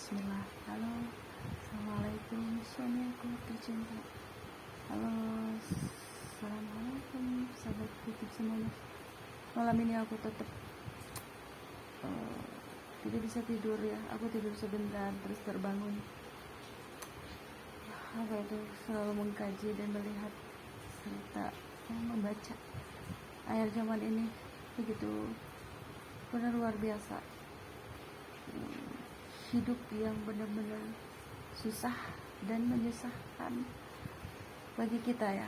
Bismillah. Halo, assalamualaikum suamiku tercinta. Halo, assalamualaikum sahabat YouTube semuanya. Malam ini aku tetap tidak bisa tidur ya. Aku tidur sebentar terus terbangun. Apa itu, selalu mengkaji dan melihat serta membaca akhir zaman ini begitu benar luar biasa. Hidup yang benar-benar susah dan menyusahkan bagi kita ya.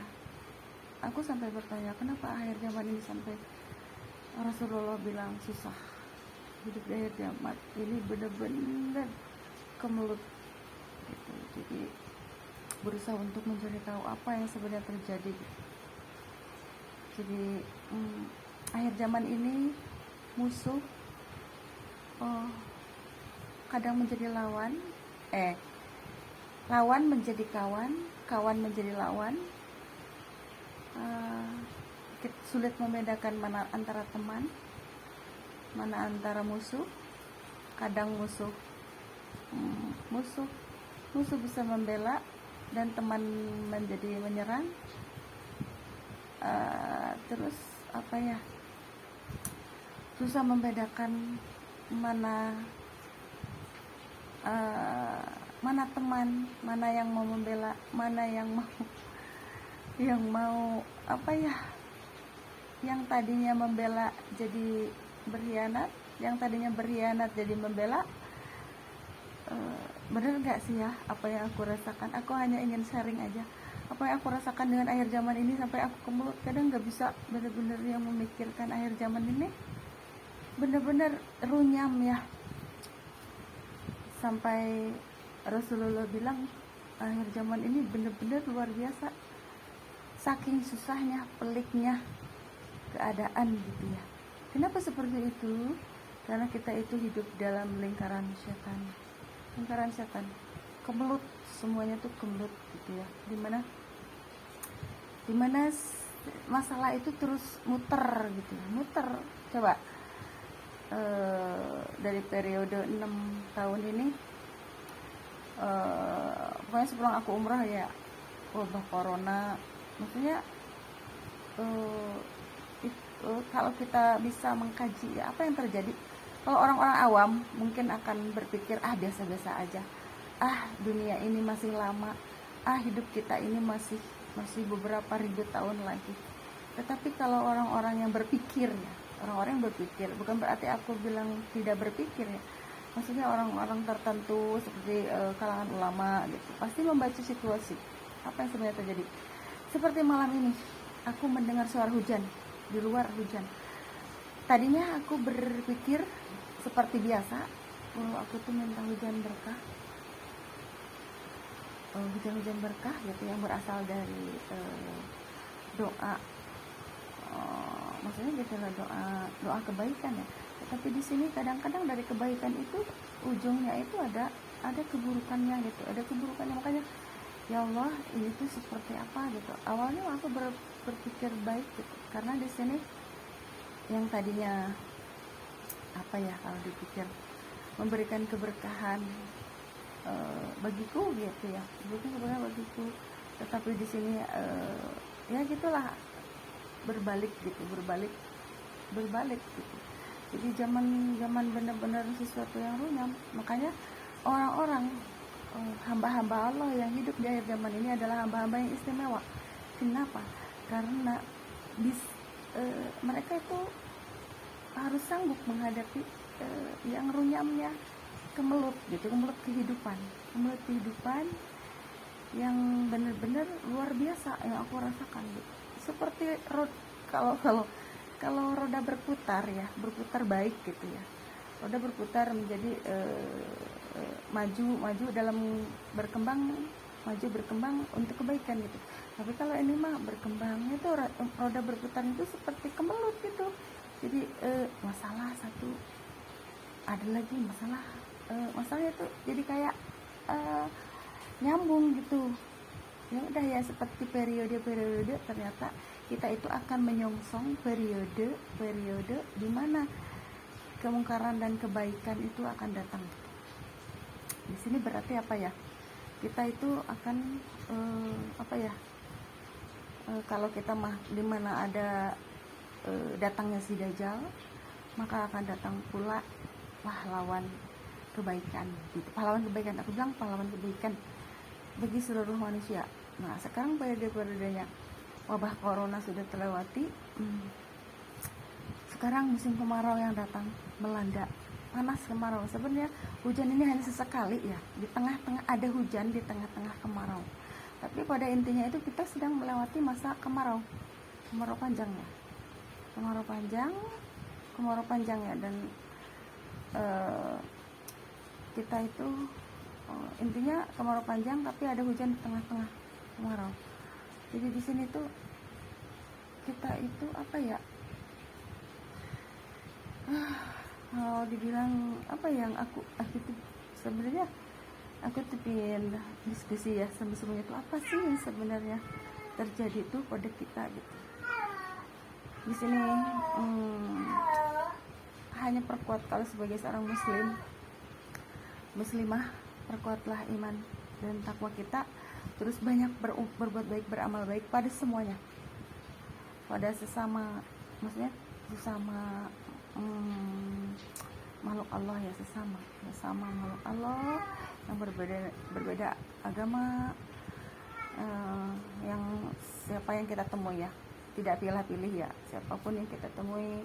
Aku sampai bertanya, kenapa akhir zaman ini sampai Rasulullah bilang susah. Hidup di akhir zaman ini benar-benar kemelut gitu. Jadi berusaha untuk mencari tahu apa yang sebenarnya terjadi. Jadi akhir zaman ini musuh kadang menjadi lawan, lawan menjadi kawan, kawan menjadi lawan. Sulit membedakan mana antara teman, mana antara musuh. Kadang musuh bisa membela dan teman menjadi menyerang. Terus apa ya? Susah membedakan mana teman, mana yang mau membela, mana yang mau apa ya, yang tadinya membela jadi berkhianat, yang tadinya berkhianat jadi membela. Bener gak sih ya apa yang aku rasakan? Aku hanya ingin sharing aja apa yang aku rasakan dengan akhir zaman ini sampai aku kemelut. Kadang gak bisa bener-bener yang memikirkan akhir zaman ini, bener-bener runyam ya. Sampai Rasulullah bilang akhir zaman ini benar-benar luar biasa, saking susahnya, peliknya keadaan gitu ya. Kenapa seperti itu? Karena kita itu hidup dalam lingkaran setan, kemelut, semuanya tuh kemelut gitu ya. Dimana masalah itu terus muter gitu ya, coba. Dari periode 6 tahun ini, pokoknya sebelum aku umrah ya, wabah corona. Maksudnya kalau kita bisa mengkaji ya, apa yang terjadi. Kalau orang-orang awam mungkin akan berpikir biasa-biasa aja, dunia ini masih lama, hidup kita ini masih beberapa ribu tahun lagi. Tetapi kalau orang-orang yang berpikir ya, orang-orang yang berpikir, bukan berarti aku bilang tidak berpikir ya, maksudnya orang-orang tertentu seperti kalangan ulama gitu, pasti membaca situasi apa yang sebenarnya terjadi. Seperti malam ini aku mendengar suara hujan, di luar hujan. Tadinya aku berpikir seperti biasa, aku tuh minta hujan berkah, hujan-hujan berkah gitu yang berasal dari doa, maksudnya gitu lah, doa kebaikan ya. Tapi di sini kadang-kadang dari kebaikan itu ujungnya itu ada keburukannya gitu, makanya ya Allah, ini tuh seperti apa gitu. Awalnya aku berpikir baik gitu, karena di sini yang tadinya apa ya, kalau dipikir memberikan keberkahan bagiku gitu ya, keberkahan bagiku, tetapi di sini ya gitulah, berbalik gitu. Jadi zaman benar-benar sesuatu yang runyam. Makanya orang-orang hamba-hamba Allah yang hidup di akhir zaman ini adalah hamba-hamba yang istimewa. Kenapa? Karena mereka itu harus sanggup menghadapi yang runyamnya, kemelut kehidupan yang benar-benar luar biasa yang aku rasakan gitu. Seperti kalau roda berputar ya, berputar baik gitu ya, roda berputar menjadi maju dalam berkembang untuk kebaikan gitu. Tapi kalau ini mah berkembangnya tuh roda berputar itu seperti kemelut gitu. Jadi masalah satu, ada lagi masalahnya tuh jadi kayak nyambung gitu. Ya udah ya, seperti periode ternyata kita itu akan menyongsong periode di mana kemungkaran dan kebaikan itu akan datang. Di sini berarti apa ya, kita itu akan apa ya, kalau kita mah dimana ada datangnya si Dajjal, maka akan datang pula pahlawan kebaikan gitu. Pahlawan kebaikan, aku bilang pahlawan kebaikan bagi seluruh manusia. Nah sekarang pada adanya wabah corona sudah terlewati, sekarang musim kemarau yang datang melanda, panas kemarau. Sebenarnya hujan ini hanya sesekali ya, di tengah-tengah ada hujan, di tengah-tengah kemarau. Tapi pada intinya itu kita sedang melewati masa kemarau panjang ya, kemarau panjang ya. Dan kita itu intinya kemarau panjang tapi ada hujan di tengah-tengah kemarau. Jadi di sini tuh kita itu apa ya, kalau dibilang apa yang aku tuh sebenarnya aku tuh pengen diskusi ya semuanya itu apa sih yang sebenarnya terjadi tuh pada kita gitu. Di sini hanya perkuat kalau sebagai seorang muslimah, perkuatlah iman dan takwa kita, terus banyak berbuat baik, beramal baik pada semuanya, pada sesama, maksudnya sesama makhluk Allah ya, sesama makhluk Allah yang berbeda agama, yang siapa yang kita temui ya, tidak pilih ya, siapapun yang kita temui.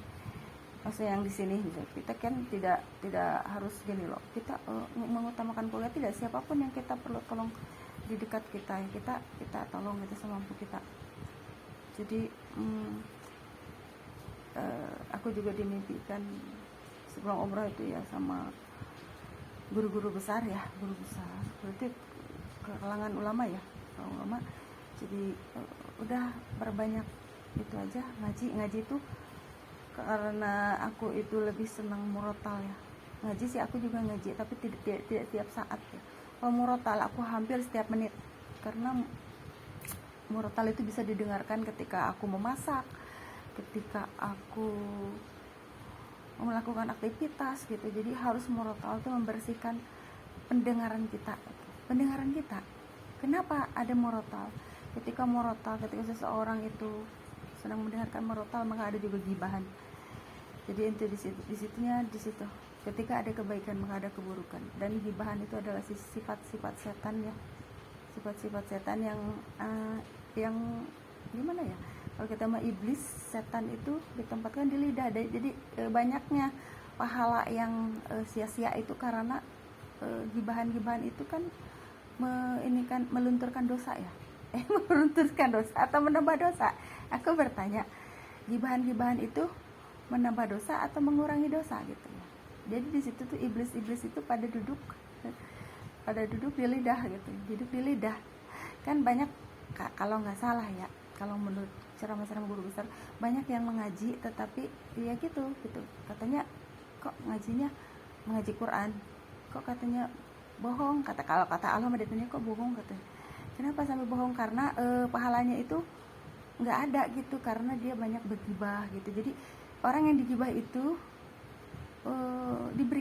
Maksudnya yang di sini kita kan tidak harus gini loh, kita mengutamakan keluarga, tidak, siapapun yang kita perlu tolong di dekat kita, kita tolong itu semampu kita. Jadi aku juga dimimpikan sebelum umrah itu ya sama guru besar, berarti ke kalangan ulama ya, jadi udah perbanyak itu aja, ngaji itu, karena aku itu lebih senang murotal ya. Ngaji sih aku juga ngaji, tapi tidak tiap saat ya. Kalau murotal aku hampir setiap menit, karena murotal itu bisa didengarkan ketika aku memasak, ketika aku melakukan aktivitas gitu. Jadi harus murotal itu membersihkan pendengaran kita. Kenapa ada murotal? Ketika seseorang itu sedang mendengarkan murotal, maka ada juga gibahan. Jadi itu di situ. Ketika ada kebaikan maka ada keburukan, dan gibahan itu adalah sifat-sifat setan ya. Sifat-sifat setan yang gimana ya? Kalau kita mau iblis, setan itu ditempatkan di lidah. Jadi banyaknya pahala yang sia-sia itu karena gibahan itu kan melunturkan dosa ya. Melunturkan dosa atau menambah dosa? Aku bertanya, gibahan itu menambah dosa atau mengurangi dosa gitu ya. Jadi di situ tuh iblis itu pada duduk di lidah gitu, duduk di lidah. Kan banyak, kalau nggak salah ya, kalau menurut ceramah-ceramah guru besar, banyak yang mengaji tetapi ya gitu katanya, kok ngajinya mengaji Quran, kok katanya bohong, kalau kata Allah ditanya kok bohong, katanya kenapa sampai bohong, karena pahalanya itu nggak ada gitu, karena dia banyak bergibah gitu. Jadi orang yang digibah itu diberi